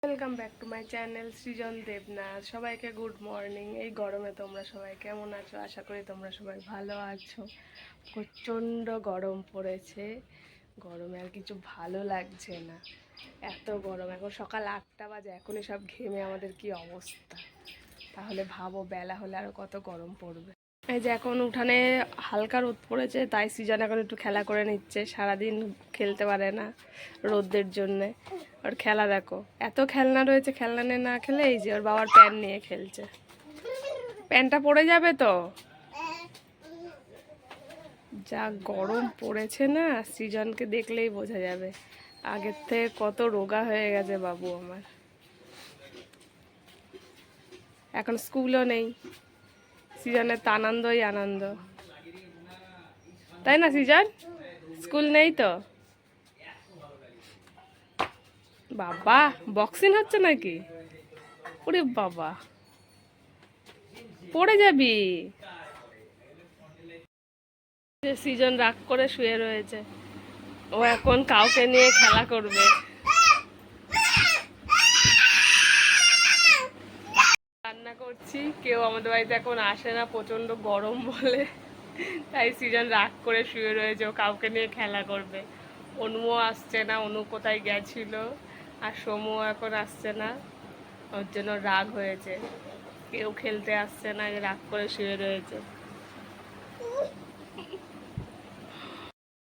Welcome back to my channel Srijan Debnath. সবাইকে good morning. এই গরমে তোমরা সবাই কেমন আছো? আশা করি তোমরা সবাই ভালো আছো। প্রচণ্ড গরম পড়েছে, গরমে আর কিছু ভালো লাগছে না, এত গরম। এখন সকাল 8টা বাজে, এখনই সব ঘেমে আমাদের কি অবস্থা। তাহলে ভাবো বেলা হলে আরও কত গরম পড়বে। এই যে এখন উঠানে হালকা রোদ পড়েছে, তাই সৃজন এখন একটু খেলা করে নিচ্ছে। সারাদিন খেলতে পারে না রোদের জন্যে। ওর খেলা দেখো, এত খেলনা রয়েছে, খেলনা নিয়ে না খেলে এই যে ওর বাবার প্যান্ট নিয়ে খেলছে। প্যান্টটা পড়ে যাবে তো। যা গরম পড়েছে না, সৃজনকে দেখলেই বোঝা যাবে আগের থেকে কত রোগা হয়ে গেছে বাবু আমার। এখন স্কুলও নেই, সৃজনের তো আনন্দই আনন্দ, তাই না সৃজন? স্কুল নেই তো। বাবা বক্সিং হচ্ছে নাকি? ওরে বাবা, পড়ে যাবি। সৃজন রাগ করে শুয়ে রয়েছে, ও এখন কাউকে নিয়ে খেলা করবে। রান্না করছি, কেউ আমাদের বাড়িতে এখন আসে না, প্রচন্ড গরম বলে, তাই সৃজন রাগ করে শুয়ে রয়েছে, ও কাউকে নিয়ে খেলা করবে। অনুও আসছে না, অনু কোথায় গেছিল, আর সমুও এখন আসছে না, ওর জন্য রাগ হয়েছে। কেউ খেলতে আসছে না, রাগ করে শুয়ে রয়েছে।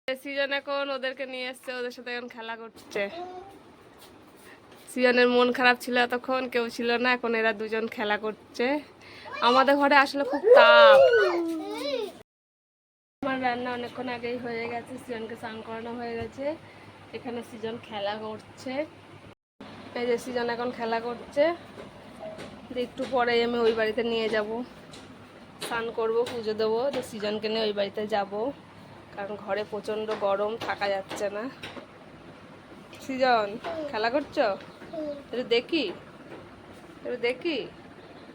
সৃজন এখন ওদেরকে নিয়ে এসছে, ওদের সাথে এখন খেলা করছে। সৃজনের মন খারাপ ছিল, এতক্ষণ কেউ ছিল না, এখন এরা দুজন খেলা করছে। আমাদের ঘরে আসলে খুব তাপ। আমার রান্না অনেকক্ষণ আগেই হয়ে গেছে, সৃজনকে স্নান করানো হয়ে গেছে। এখানে সৃজন খেলা করছে, এই যে সৃজন এখন খেলা করছে। একটু পরে আমি ওই বাড়িতে নিয়ে যাব, স্নান করবো, পুজো দেবো, তো সৃজনকে নিয়ে ওই বাড়িতে যাব, কারণ ঘরে প্রচণ্ড গরম, থাকা যাচ্ছে না। সৃজন খেলা করছো? একটু দেখি, একটু দেখি,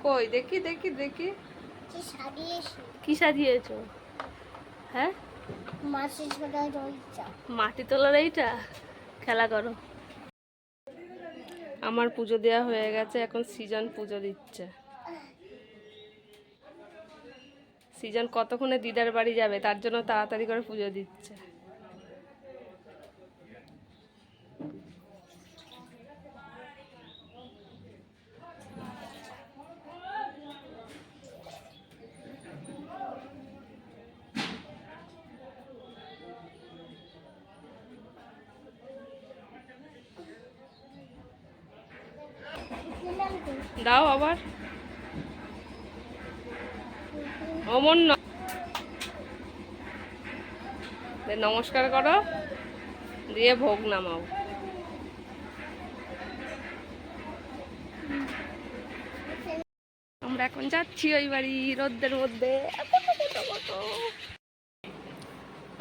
কই দেখি দেখি দেখি কি সাজিয়েছো? হ্যাঁ, মাটি তোলার এইটা খেলা করো। আমার পুজো দেওয়া হয়ে গেছে, এখন সৃজন পুজো দিচ্ছে। সৃজন কতক্ষণে দিদার বাড়ি যাবে, তার জন্য তাড়াতাড়ি করে পুজো দিচ্ছে। দাও আবার, অমন নমস্কার করো, দিয়ে ভোগ নামাও। আমরা এখন যাচ্ছি ওই বাড়ি, রোদ্রের মধ্যে।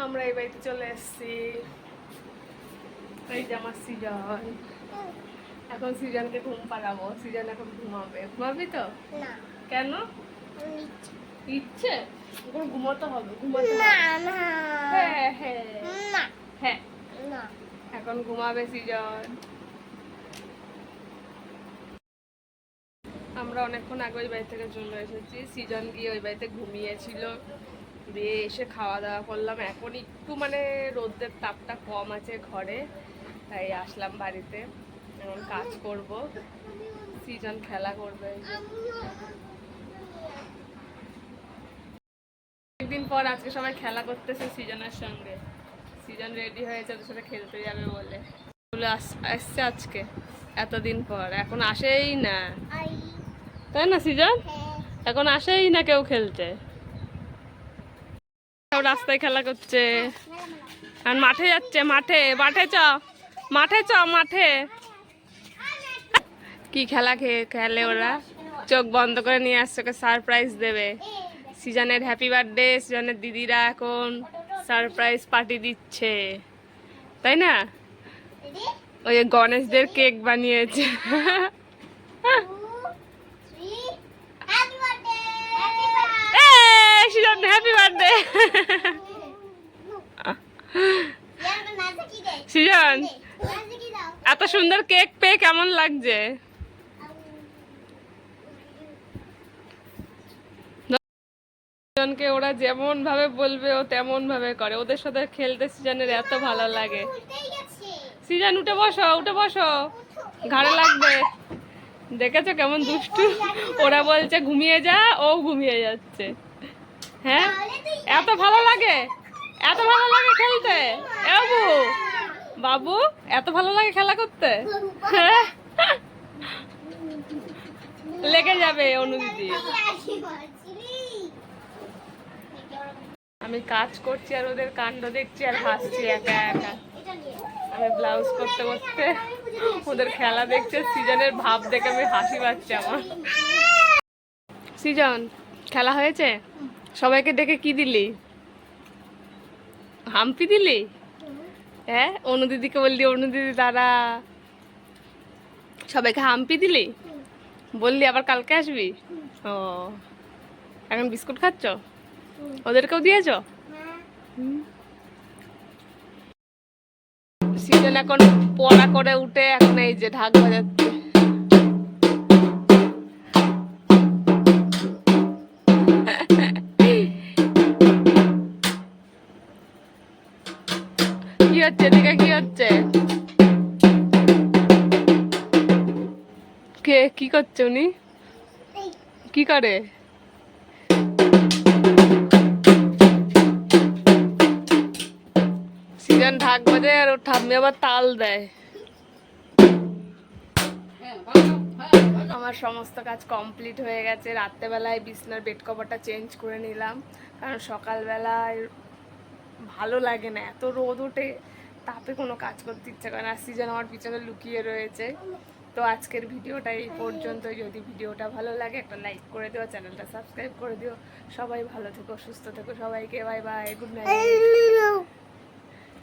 আমরা এই বাড়িতে চলে এসেছি। এই যে আমার সৃজন, এখন সৃজনকে ঘুম পাড়াবো। সৃজন এখন ঘুমাবে। ঘুমাবি তো? কেন? ইচ্ছে? এখন ঘুমাতে হবে, ঘুমাতে হবে। হ্যাঁ হ্যাঁ হ্যাঁ, এখন ঘুমাবে সৃজন। আমরা অনেকক্ষণ আগে ওই বাড়ি থেকে চলে এসেছি। সৃজন গিয়ে ওই বাড়িতে ঘুমিয়েছিল, দিয়ে এসে খাওয়া দাওয়া করলাম। এখন একটু মানে রোদের তাপটা কম আছে ঘরে, তাই আসলাম বাড়িতে। এখন কাজ করব, সৃজন খেলা করবে। একদিন পর আজকে সবাই খেলা করতেছে সৃজনের সঙ্গে। সৃজন রেডি হয়েছে ওদের সাথে খেলতে যাবে বলে। আসছে আজকে এতদিন পর, এখন আসেই না, তাই না সৃজন? এখন আসেই না কেউ খেলতে, রাস্তায় খেলা করছে। আর মাঠে যাচ্ছে, মাঠে মাঠে চ, মাঠে চ, মাঠে কি খেলা খেলে ওরা। চোখ বন্ধ করে নিয়ে আসছে, ওকে সারপ্রাইজ দেবে। সৃজনের হ্যাপি বার্থডে, সৃজনের দিদিরা এখন সারপ্রাইজ পার্টি দিচ্ছে, তাই না? ওই গণেশদের কেক বানিয়েছে। সৃজন হ্যাপি বার্থডে। সৃজন এত সুন্দর কেক পেয়ে কেমন লাগছে? জনকে ওরা যেমন ভাবে বলবে ও তেমন ভাবে করে। ওদের সাথে খেলতে সিজনের এত ভালো লাগে। সিজন উঠে বসো, উঠে বসো, ঘাড়ে লাগবে। দেখেছো কেমন দুষ্টু? ওরা বলছে ঘুমিয়ে যা, ও ঘুমিয়ে যাচ্ছে। হ্যাঁ, এত ভালো লাগে, এত ভালো লাগে খেলতে। বাবু, বাবু, এত ভালো লাগে খেলা করতে। হ্যাঁ, লেগে যাবে অনু দিদি। আমি কাজ করছি আর ওদের কাণ্ড দেখছি আর হাসছি একা একা। আমি ব্লাউজ করতে করতে ওদের খেলা দেখছে। সিজনের ভাব দেখে আমি হাসি পাচ্ছে আমার। সিজন, খেলা হয়েছে? সবাইকে ডেকে কি দিলি? হাম্পি দিলি? হ্যাঁ, অনু দিদিকে বললি অনু দিদি দাঁড়া। সবাইকে হাম্পি দিলি? বললি আবার কালকে আসবি? ও, এখন বিস্কুট খাচ্ছ? ওদেরকেও দিয়েছ? সিজন এখন পড়া করে উঠে এখন এই যে ঢাক বাজাচ্ছে। কি হচ্ছে এদিকে? কি হচ্ছে? কে কি করছে? উনি কি করে? সিজন ঢাক বাজে আর ওর ঠাম্মি আবার তাল দেয়। আমার সমস্ত কাজ কমপ্লিট হয়ে গেছে। রাত্রেবেলায় বিছনার বেড কভারটা চেঞ্জ করে নিলাম, কারণ সকালবেলায় ভালো লাগে না, এত রোদ ওঠে, তাপে কোনো কাজ করতে ইচ্ছে করে না। সিজন আমার পিছনে লুকিয়ে রয়েছে। তো আজকের ভিডিওটা এই পর্যন্ত। যদি ভিডিওটা ভালো লাগে একটা লাইক করে দিও, চ্যানেলটা সাবস্ক্রাইব করে দিও। সবাই ভালো থেকো, সুস্থ থেকো, সবাইকে বাই বাই, গুড নাইট।